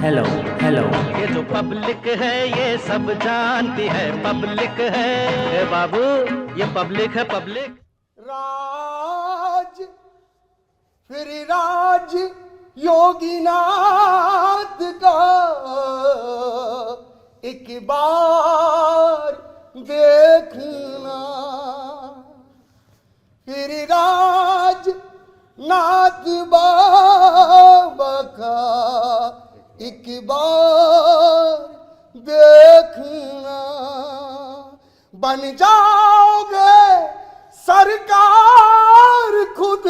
Hello hello. ये जो public है ये सब जानती है, पब्लिक है ए बाबू, ये पब्लिक है पब्लिक। राज फिर राज योगीनाथ का एक बार देखना, फिर राज नाथ बाबा का एक बार देखना, बन जाओगे सरकार खुद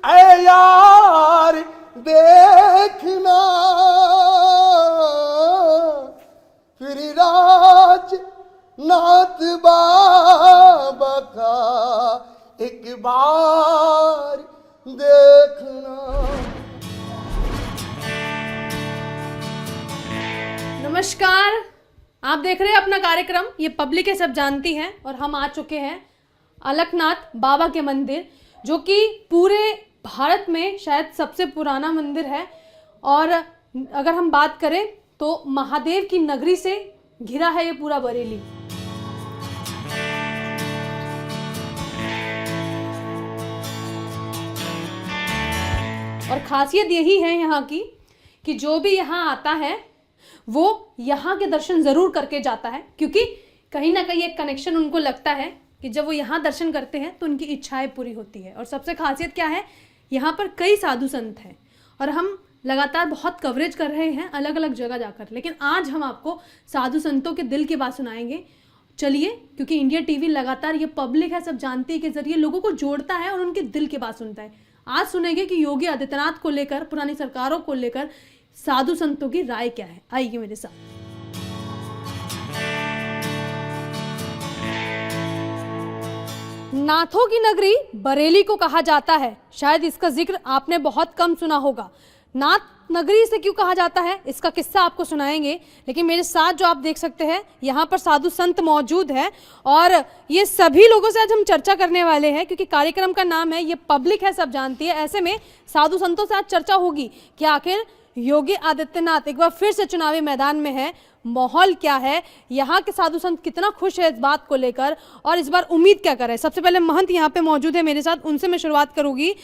ऐ यार देखना, फिर राज नाथ बाबा का एक बार देखना। नमस्कार, आप देख रहे हैं अपना कार्यक्रम ये पब्लिक है सब जानती हैं, और हम आ चुके हैं अलकनाथ बाबा के मंदिर, जो कि पूरे भारत में शायद सबसे पुराना मंदिर है। और अगर हम बात करें तो महादेव की नगरी से घिरा है ये पूरा बरेली। और खासियत यही है यहाँ की कि जो भी यहाँ आता है वो यहाँ के दर्शन ज़रूर करके जाता है, क्योंकि कहीं ना कहीं एक कनेक्शन उनको लगता है कि जब वो यहाँ दर्शन करते हैं तो उनकी इच्छाएं पूरी होती है। और सबसे खासियत क्या है, यहाँ पर कई साधु संत हैं और हम लगातार बहुत कवरेज कर रहे हैं अलग अलग जगह जाकर, लेकिन आज हम आपको साधु संतों के दिल की बात सुनाएंगे। चलिए, क्योंकि इंडिया टीवी लगातार ये पब्लिक है सब जानती है के जरिए लोगों को जोड़ता है और उनके दिल की बात सुनता है। आज सुनेंगे कि योगी आदित्यनाथ को लेकर, पुरानी सरकारों को लेकर साधु संतों की राय क्या है। आइए मेरे साथ। नाथों की नगरी बरेली को कहा जाता है। शायद इसका जिक्र आपने बहुत कम सुना होगा। नाथ नगरी से क्यों कहा जाता है इसका किस्सा आपको सुनाएंगे, लेकिन मेरे साथ जो आप देख सकते हैं यहाँ पर साधु संत मौजूद है और ये सभी लोगों से आज हम चर्चा करने वाले हैं, क्योंकि कार्यक्रम का नाम है ये पब्लिक है सब जानती है। ऐसे में साधु संतों से आज चर्चा होगी कि आखिर योगी आदित्यनाथ एक बार फिर से चुनावी मैदान में है, माहौल क्या है, यहाँ के साधु संत कितना खुश है इस बात को लेकर और इस बार उम्मीद क्या कर रहे हैं। सबसे पहले महंत यहाँ पे मौजूद है मेरे साथ, उनसे मैं शुरुआत करूंगी।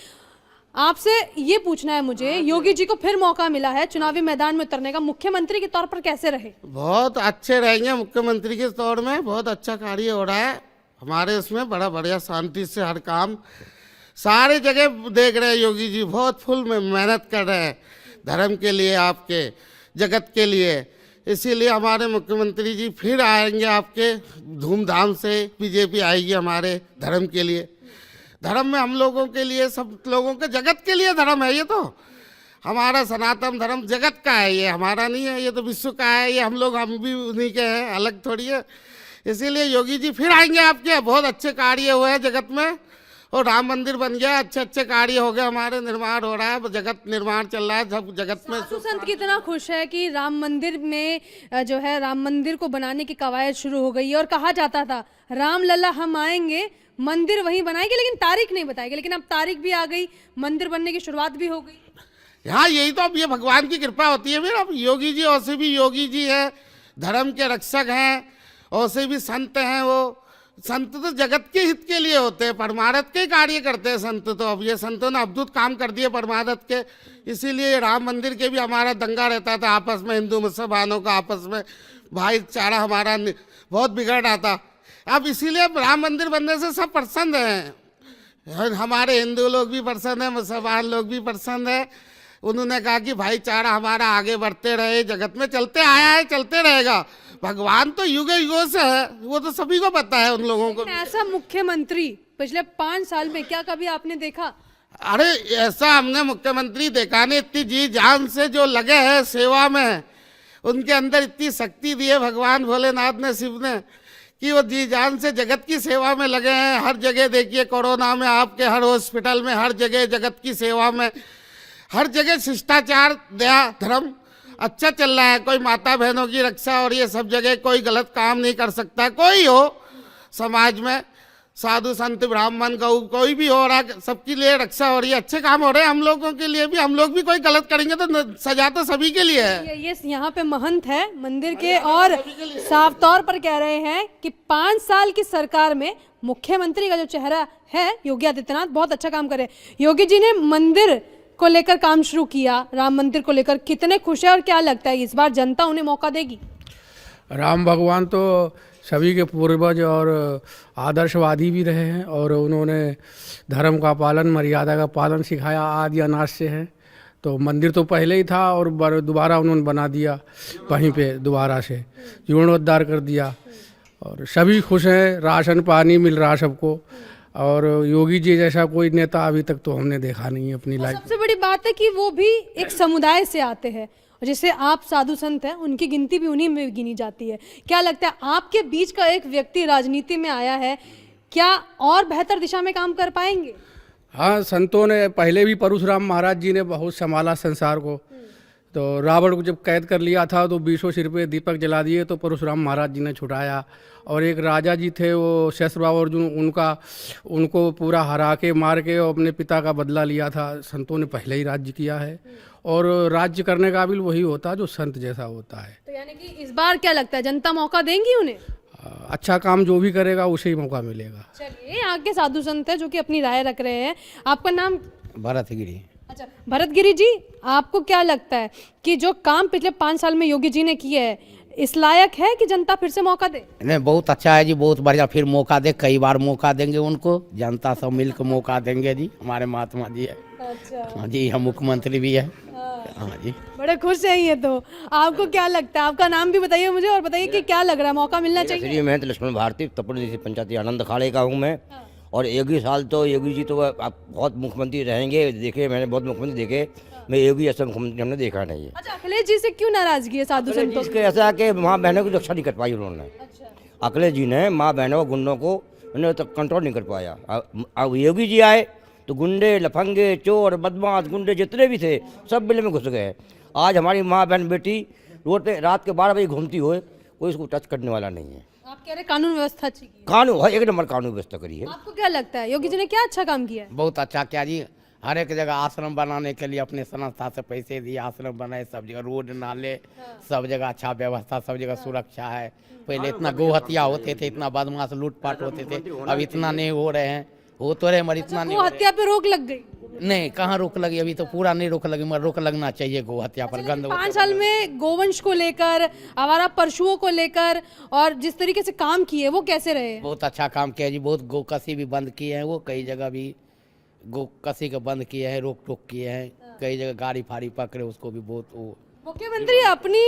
आपसे ये पूछना है मुझे, योगी जी को फिर मौका मिला है चुनावी मैदान में उतरने का, मुख्यमंत्री के तौर पर कैसे रहे? बहुत अच्छे रहेंगे मुख्यमंत्री के तौर में, बहुत अच्छा कार्य हो रहा है हमारे उसमें, बड़ा बढ़िया शांति से हर काम सारे जगह देख रहे हैं। योगी जी बहुत फुल में मेहनत कर रहे हैं धर्म के लिए, आपके जगत के लिए, इसीलिए हमारे मुख्यमंत्री जी फिर आएंगे आपके धूमधाम से। बीजेपी आएगी हमारे धर्म के लिए, धर्म में हम लोगों के लिए, सब लोगों के, जगत के लिए धर्म है ये तो। हमारा सनातन धर्म जगत का है, ये हमारा नहीं है, ये तो विश्व का है। ये हम भी उन्हीं के हैं, अलग थोड़ी है। इसीलिए योगी जी फिर आएंगे आपके। बहुत अच्छे कार्य हुए हैं जगत में, और राम मंदिर बन गया, अच्छे अच्छे कार्य हो गए हमारे, निर्माण हो रहा है, जगत निर्माण चल रहा है सब जगत में। साधु संत कितना खुश है कि राम मंदिर में जो है राम मंदिर को बनाने की कवायद शुरू हो गई है, और कहा जाता था राम लल्ला हम आएंगे मंदिर वहीं बनाएंगे, लेकिन तारीख नहीं बताएंगे, लेकिन अब तारीख भी आ गई, मंदिर बनने की शुरुआत भी हो गई। हाँ, यही तो अब ये भगवान की कृपा होती है। फिर अब योगी जी वैसे भी योगी जी है, धर्म के रक्षक हैं, वैसे भी संत हैं। वो संत तो जगत के हित के लिए होते हैं, परमार्थ के कार्य करते हैं संत तो। अब ये संतों ने अद्भुत काम कर दिए परमार्थ के, इसीलिए राम मंदिर के भी हमारा दंगा रहता था आपस में, हिंदू मुसलमानों का आपस में भाईचारा हमारा बहुत बिगड़ रहा था। अब इसीलिए राम मंदिर बनने से सब प्रसन्न हैं, हमारे हिंदू लोग भी प्रसन्न हैं, मुसलमान लोग भी प्रसन्न हैं। उन्होंने कहा कि भाईचारा हमारा आगे बढ़ते रहे, जगत में चलते आया है, चलते रहेगा। भगवान तो युगों युगों से है, वो तो सभी को पता है, उन लोगों को। ऐसा मुख्यमंत्री पिछले 5 साल में क्या कभी आपने देखा? अरे ऐसा हमने मुख्यमंत्री देखा नहीं, इतनी जी जान से जो लगे हैं सेवा में, उनके अंदर इतनी शक्ति दी है भगवान भोलेनाथ ने, शिव ने, कि वो जी जान से जगत की सेवा में लगे हैं। हर जगह देखिए, कोरोना में आपके हर हॉस्पिटल में, हर जगह जगत की सेवा में, हर जगह शिष्टाचार, दया, धर्म अच्छा चल रहा है। कोई माता बहनों की रक्षा और ये सब जगह कोई गलत काम नहीं कर सकता, कोई हो समाज में। साधु संत ब्राह्मण गौ कोई भी हो रहा है, सबके लिए रक्षा हो रही है, अच्छे काम हो रहे हैं। हम लोगों के लिए भी, हम लोग भी कोई गलत करेंगे तो सजा तो सभी के लिए है। ये यहाँ पे महंत है मंदिर के और साफ तौर पर कह रहे हैं कि 5 साल की सरकार में मुख्यमंत्री का जो चेहरा है योगी आदित्यनाथ बहुत अच्छा काम करे। योगी जी ने मंदिर को लेकर काम शुरू किया, राम मंदिर को लेकर कितने खुश है और क्या लगता है इस बार जनता उन्हें मौका देगी? राम भगवान तो सभी के पूर्वज और आदर्शवादी भी रहे हैं और उन्होंने धर्म का पालन, मर्यादा का पालन सिखाया आदि अनाज से है। तो मंदिर तो पहले ही था और दोबारा उन्होंने बना दिया वहीं पे दोबारा से, जीर्णोद्धार कर दिया और सभी खुश हैं। राशन पानी मिल रहा सबको और योगी जी जैसा कोई नेता अभी तक तो हमने देखा नहीं है अपनी लाइफ। सबसे बड़ी बात है कि वो भी एक समुदाय से आते हैं, जैसे आप साधु संत हैं, उनकी गिनती भी उन्हीं में गिनी जाती है। क्या लगता है आपके बीच का एक व्यक्ति राजनीति में आया है, क्या और बेहतर दिशा में काम कर पाएंगे? हाँ, संतों ने पहले भी परशुराम महाराज जी ने बहुत संभाला संसार को। तो रावण को जब कैद कर लिया था तो 20 सिर पे दीपक जला दिए तो परशुराम महाराज जी ने छुड़ाया। और एक राजा जी थे वो शेषराव अर्जुन, उनको पूरा हरा के मार के और अपने पिता का बदला लिया था। संतों ने पहले ही राज्य किया है और राज्य करने का काबिल वही होता है जो संत जैसा होता है। तो यानी कि इस बार क्या लगता है जनता मौका देंगी उन्हें? अच्छा काम जो भी करेगा उसे ही मौका मिलेगा। चलिए, यहाँ के साधु संत है जो कि अपनी राय रख रहे हैं। आपका नाम? भरतगिरी। अच्छा, भरतगिरी जी, आपको क्या लगता है कि जो काम पिछले 5 साल में योगी जी ने किए है इस लायक है कि जनता फिर से मौका दे? नहीं, बहुत अच्छा है जी, बहुत बढ़िया। फिर मौका दे, कई बार मौका देंगे उनको, जनता सब मिलकर मौका देंगे जी। हमारे महात्मा जी है। अच्छा। हाँ जी, हम मुख्यमंत्री भी है। हाँ जी, बड़े खुश हैं ये तो। आपको क्या लगता है? आपका नाम भी बताइए मुझे और बताइए कि क्या लग रहा है, मौका मिलना चाहिए? श्री महंत लक्ष्मण भारती तपोवन से पंचायती आनंद अखाड़े का हूँ मैं। और एक ही साल तो योगी जी तो आप बहुत मुख्यमंत्री रहेंगे, देखे मैंने बहुत मुख्यमंत्री देखे, मैं योगी ऐसा मुख्यमंत्री हमने देखा नहीं है। अच्छा, अखिलेश जी से क्यों नाराजगी है साधु संतों इसके ऐसा कि माँ बहनों की रक्षा नहीं कर पाई उन्होंने। अखिलेश जी ने माँ बहनों गुंडों को उन्होंने तो कंट्रोल नहीं कर पाया। अब योगी जी आए तो गुंडे, लफंगे, चोर, बदमाश, गुंडे जितने भी थे सब बिल में घुस गए। आज हमारी माँ बहन बेटी रोड पे रात के 12 बजे घूमती हुए, कोई इसको टच करने वाला नहीं है। आप कह रहे कानून व्यवस्था अच्छी की? कानून है, 1 नंबर कानून व्यवस्था करी है। आपको क्या लगता है योगी जी ने क्या अच्छा काम किया है? बहुत अच्छा क्या जी। हर एक जगह आश्रम बनाने के लिए अपने संस्था से पैसे दिए, आश्रम बनाए, सब जगह रोड नाले, सब जगह अच्छा व्यवस्था, सब जगह सुरक्षा है। पहले इतना गौ हत्या होते थे, इतना बदमाश लूटपाट होते थे, अब इतना नहीं हो रहे हैं। हो तो रहे मगर इतना नहीं गो हो रहे। हत्या पे रोक लग गई? नहीं, कहाँ रोक लगी, अभी तो पूरा नहीं रोक लगी, मगर रोक लगना चाहिए गौ हत्या पर। गंद 5 साल में गोवंश को लेकर, आवारा पशुओं को लेकर और जिस तरीके से काम किए वो कैसे रहे? बहुत अच्छा काम किया जी। बहुत गौकसी भी बंद किए हैं, वो कई जगह भी गौकसी का बंद किए हैं, रोक टोक किए हैं। कई जगह गाड़ी फाड़ी पकड़े उसको भी बहुत वो। मुख्यमंत्री अपनी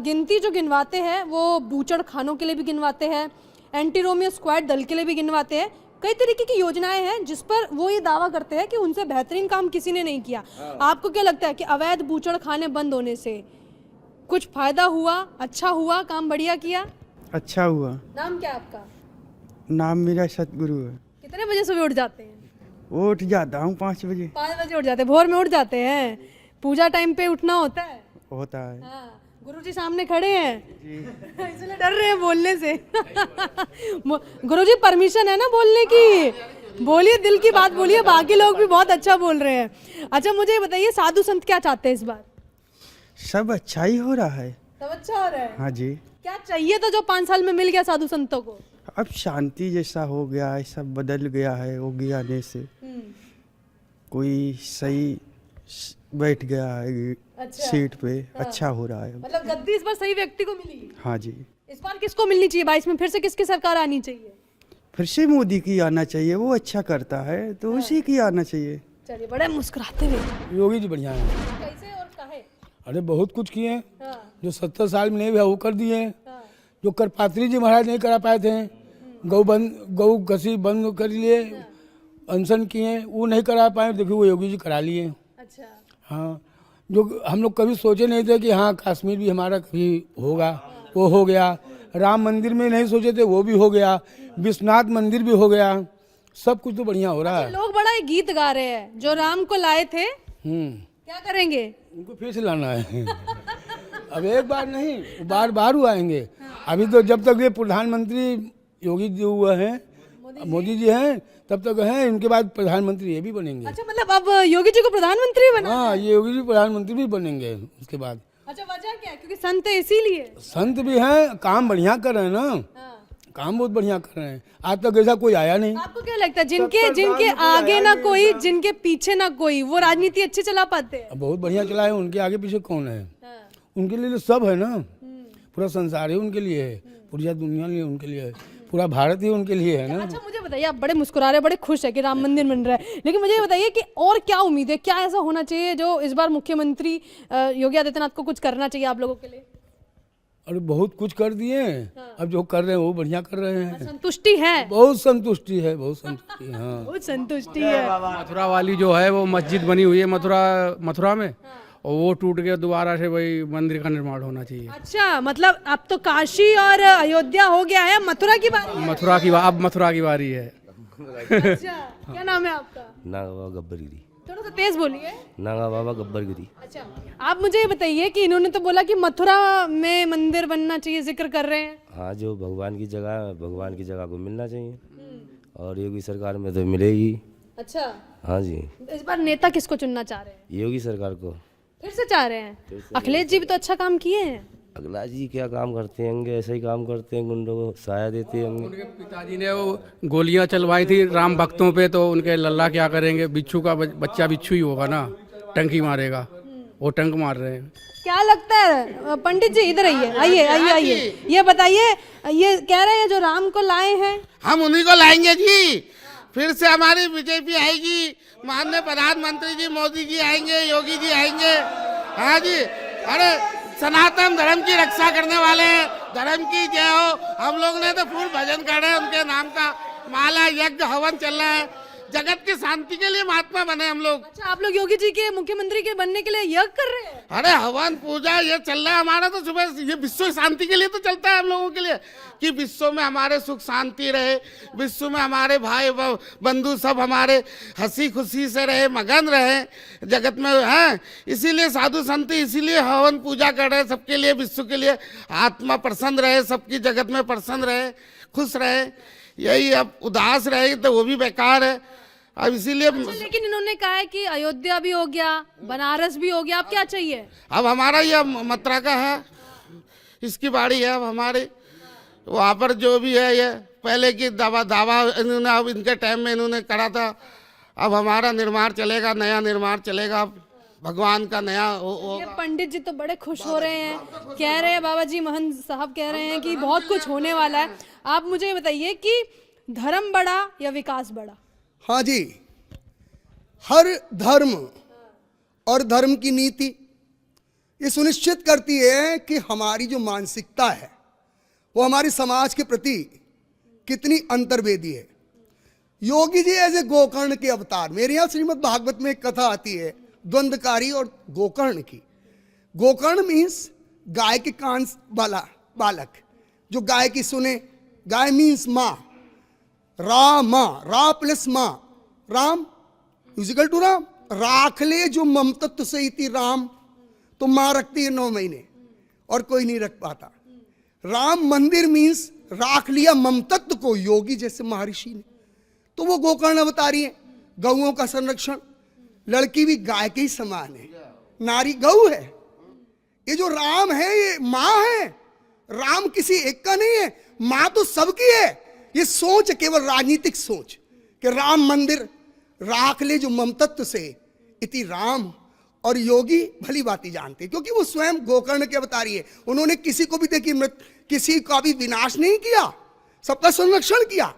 गिनती जो गिनवाते हैं वो बूचड़ खानों के लिए भी गिनवाते हैं, एंटी रोमियो स्क्वाड दल के लिए भी गिनवाते हैं। कई तरीके की योजनाएं हैं जिस पर वो ये दावा करते हैं कि उनसे बेहतरीन काम किसी ने नहीं किया। आपको क्या लगता है कि अवैध बूचड़ खाने बंद होने से कुछ फायदा हुआ, अच्छा हुआ, काम बढ़िया किया? अच्छा हुआ। नाम क्या है आपका? नाम मेरा सतगुरु है। कितने बजे सुबह उठ जाते हैं? उठ जाता हूँ 5 बजे। 5 बजे उठ जाते हैं, भोर में उठ जाते हैं। पूजा टाइम पे उठना होता है? होता है। हाँ, गुरुजी सामने खड़े हैं इसलिए डर रहे हैं बोलने से। गुरुजी परमिशन है ना बोलने की? बोलिए, दिल की बात बोलिए, बाकी लोग भी बहुत अच्छा बोल रहे हैं। अच्छा, मुझे ये बताइए साधु संत क्या चाहते हैं इस बार? सब अच्छा ही हो रहा है। सब अच्छा हो रहा है? हाँ जी। क्या चाहिए था जो 5 साल में मिल गया साधु संतों को? अब शांति जैसा हो गया है, सब बदल गया है योगी आने से। कोई सही बैठ गया है अच्छा। सीट पे। हाँ। अच्छा हो रहा है। मतलब गद्दी इस बार सही व्यक्ति को मिली? हाँ जी। इस बार किसको मिलनी चाहिए? 22 में फिर से किसकी सरकार आनी चाहिए? फिर से मोदी की आना चाहिए, वो अच्छा करता है तो उसी की आना चाहिए। चलिए, बड़े मुस्कुराते हुए। योगी जी बढ़िया है। कैसे और काहे? अरे बहुत कुछ किए हैं हाँ, जो 70 साल में नहीं हुआ वो कर दिए हैं। हाँ, जो करपात्री जी महाराज नहीं करा पाए थे, गौ घसी बंद कर लिए, अनशन किए, वो नहीं करा पाए, देखिए वो योगी जी करा लिए। अच्छा। हाँ, जो हम लोग कभी सोचे नहीं थे कि हाँ कश्मीर भी हमारा कभी होगा, वो हो गया। राम मंदिर में नहीं सोचे थे, वो भी हो गया। विश्वनाथ मंदिर भी हो गया। सब कुछ तो बढ़िया हो रहा है। लोग बड़ा एक गीत गा रहे हैं जो राम को लाए थे, क्या करेंगे? उनको फिर से लाना है। अब एक बार नहीं, बार बार वो आएंगे। अभी तो जब तक ये प्रधानमंत्री योगी जी हुए हैं मोदी जी हैं तब तक हैं, इनके बाद प्रधानमंत्री ये भी बनेंगे। अच्छा, मतलब अब योगी जी को प्रधानमंत्री बना? हाँ, ये योगी जी प्रधानमंत्री भी बनेंगे उसके बाद। अच्छा, वजह क्या है? क्योंकि संत है इसीलिए? संत भी हैं, काम बढ़िया कर रहे हैं ना, काम बहुत बढ़िया कर रहे हैं। आज तक ऐसा कोई आया नहीं। आपको क्या लगता है जिनके आगे ना कोई, जिनके पीछे ना कोई, वो राजनीति अच्छी चला पाते हैं? बहुत बढ़िया चला है, उनके आगे पीछे कौन है? उनके लिए तो सब है ना, पूरा संसार ही उनके लिए है, पूरी दुनिया लिए उनके लिए है, पूरा भारत ही उनके लिए है ना। अच्छा, मुझे बताइए, आप बड़े मुस्कुरा रहे हैं, बड़े खुश है कि राम मंदिर बन रहा है, लेकिन मुझे ये बताइए कि और क्या उम्मीद है, क्या ऐसा होना चाहिए जो इस बार मुख्यमंत्री योगी आदित्यनाथ को कुछ करना चाहिए आप लोगों के लिए? अरे बहुत कुछ कर दिए हैं, अब जो कर रहे हैं वो बढ़िया कर रहे हैं। संतुष्टि है? बहुत संतुष्टि है, बहुत संतुष्टि, हाँ बहुत संतुष्टि है। मथुरा वाली जो है वो मस्जिद बनी हुई है मथुरा में, और वो टूट के दोबारा से वही मंदिर का निर्माण होना चाहिए। अच्छा, मतलब अब तो काशी और अयोध्या हो गया है, मथुरा की बारी है? अब मथुरा की बारी है। अच्छा, क्या नाम है आपका? नागा बाबा गब्बरगिरी। थोड़ा सा तेज बोलिए। नागा बाबा गब्बरगिरी। अच्छा, आप मुझे ये बताइए कि इन्होंने तो बोला कि मथुरा में मंदिर बनना चाहिए, जिक्र कर रहे हैं। हाँ, जो भगवान की जगह है, भगवान की जगह को मिलना चाहिए, और योगी सरकार में तो मिलेगी। अच्छा, हाँ जी। इस बार नेता किसको चुनना चाह रहे हैं? योगी सरकार को फिर से चाह रहे हैं? अखिलेश जी भी तो अच्छा काम किए हैं। अगला जी क्या काम करते होंगे, ऐसे ही काम करते हैं, गुंडों को साया देते होंगे। उनके पिताजी ने वो गोलियां चलवाई थी राम भक्तों पे, तो उनके लल्ला क्या करेंगे? बिच्छू का बच्चा बिच्छू ही होगा ना, टंकी मारेगा, वो टंक मार रहे हैं। क्या लगता है पंडित जी? इधर आइए, आइए आइए आइए, ये बताइए, ये कह रहे हैं जो राम को लाए हैं, हम उन्हीं को लाएंगे जी। फिर से हमारी बीजेपी आएगी, माननीय प्रधानमंत्री जी मोदी जी आएंगे, योगी जी आएंगे। हाँ जी, अरे सनातन धर्म की रक्षा करने वाले हैं, धर्म की जय हो। हम लोग ने तो फुल भजन कर रहे हैं उनके नाम का, माला यज्ञ हवन चल रहा है, जगत की शांति के लिए महात्मा बने हम लोग। अच्छा, आप लोग योगी जी के मुख्यमंत्री के बनने के लिए यज्ञ कर रहे हैं? अरे हवन पूजा ये चल रहा है हमारा तो सुबह, ये विश्व शांति के लिए तो चलता है हम लोगों के लिए, कि विश्व में हमारे सुख शांति रहे, विश्व में हमारे भाई बंधु सब हमारे हंसी खुशी से रहे, मगन रहे जगत में हैं। इसीलिए साधु संत इसीलिए हवन पूजा कर रहे हैं सबके लिए, विश्व के लिए, आत्मा प्रसन्न रहे, सबकी जगत में प्रसन्न रहे, खुश रहे। यही अब उदास रहे तो वो भी बेकार है। अब इसीलिए अच्छा, लेकिन इन्होंने कहा है कि अयोध्या भी हो गया, बनारस भी हो गया, अब क्या चाहिए? अब हमारा यह मथुरा का है, इसकी बाड़ी है अब हमारे, वहाँ पर जो भी है ये पहले की दावा इन्होंने अब इनके टाइम में इन्होंने करा था। अब हमारा निर्माण चलेगा, नया निर्माण चलेगा, भगवान का नया ये पंडित जी तो बड़े खुश हो रहे हैं, कह रहे हैं, बाबा जी महंत साहब कह रहे हैं कि बहुत कुछ होने वाला है। आप मुझे बताइए कि धर्म बड़ा या विकास बड़ा? हाँ जी, हर धर्म और धर्म की नीति ये सुनिश्चित करती है कि हमारी जो मानसिकता है वो हमारे समाज के प्रति कितनी अंतर्वेदी है। योगी जी एज ए गोकर्ण के अवतार, मेरे यहाँ श्रीमद् भागवत में एक कथा आती है द्वंद्वकारी और गोकर्ण की। गोकर्ण मीन्स गाय के कान वाला बालक, जो गाय की सुने। गाय मीन्स माँ, रा प्लस माँ, राम म्यूजिकल टू राम, राख ले जो ममतत्व से इति राम, तो माँ रखती है 9 महीने और कोई नहीं रख पाता। राम मंदिर मीन्स राख लिया ममतत्व को योगी जैसे महर्षि ने, तो वो गोकर्ण अवतारी है। गौओं का संरक्षण, लड़की भी गाय के ही समान है, नारी गौ है। ये जो राम है ये माँ है, राम किसी एक का नहीं है, माँ तो सबकी है। ये सोच केवल राजनीतिक सोच कि राम मंदिर राख ले जो ममतत्व से इति राम, और योगी भली बाती जानते क्योंकि वो स्वयं गोकर्ण के अवतारी है। उन्होंने किसी को भी देखिए किसी का भी विनाश नहीं किया, सबका संरक्षण किया।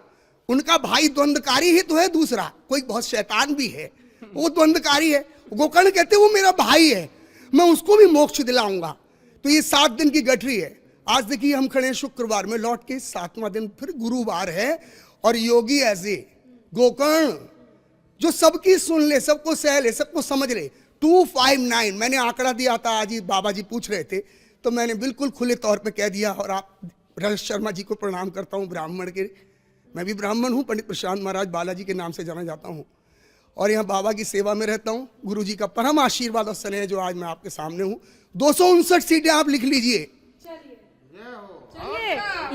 उनका भाई द्वंद्वकारी ही तो है, दूसरा कोई बहुत शैतान भी है, वो द्वंद्वकारी है। गोकर्ण कहते वो मेरा भाई है, मैं उसको भी मोक्ष दिलाऊंगा। तो ये 7 दिन की गठरी है। आज देखिए हम खड़े हैं शुक्रवार में, लौट के 7वां दिन फिर गुरुवार है, और योगी ऐसे गोकर्ण जो सबकी सुन ले, सबको सह ले, सबको समझ ले। 259 मैंने आंकड़ा दिया था, आज ही बाबा जी पूछ रहे थे तो मैंने बिल्कुल खुले तौर पे कह दिया। और आप रमेश शर्मा जी को प्रणाम करता हूँ, ब्राह्मण के, मैं भी ब्राह्मण हूँ, पंडित प्रशांत महाराज बालाजी के नाम से जाना जाता हूँ, और यहाँ बाबा की सेवा में रहता हूँ। गुरु जी का परम आशीर्वाद और स्नेह जो आज मैं आपके सामने हूँ। 259 सीटें आप लिख लीजिए। चलिए,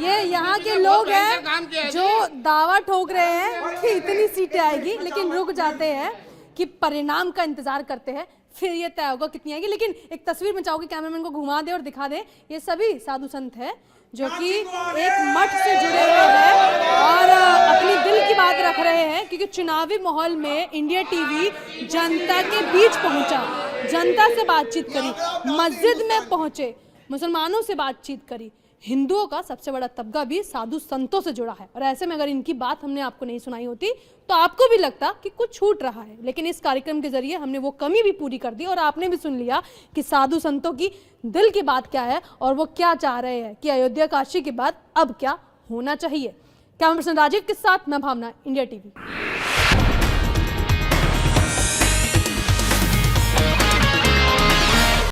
ये यहाँ के लोग हैं जो दावा ठोक रहे हैं कि इतनी सीटें आएगी, लेकिन रुक जाते हैं कि परिणाम का इंतजार करते हैं, फिर ये तय होगा कितनी आएगी। लेकिन एक तस्वीर में चाहूंगी कैमरामैन को घुमा दे और दिखा दे, ये सभी साधु संत हैं जो कि एक मठ से जुड़े हुए हैं और अपनी दिल की बात रख रहे हैं, क्योंकि चुनावी माहौल में इंडिया टीवी जनता के बीच पहुंचा, जनता से बातचीत करी, मस्जिद में पहुंचे, मुसलमानों से बातचीत करी। हिंदुओं का सबसे बड़ा तबका भी साधु संतों से जुड़ा है, और ऐसे में अगर इनकी बात हमने आपको नहीं सुनाई होती तो आपको भी लगता कि कुछ छूट रहा है। लेकिन इस कार्यक्रम के जरिए हमने वो कमी भी पूरी कर दी और आपने भी सुन लिया कि साधु संतों की दिल की बात क्या है और वो क्या चाह रहे हैं कि अयोध्या काशी के बाद अब क्या होना चाहिए। कैमरा पर्सन राजीव के साथ मैं भावना, इंडिया टीवी।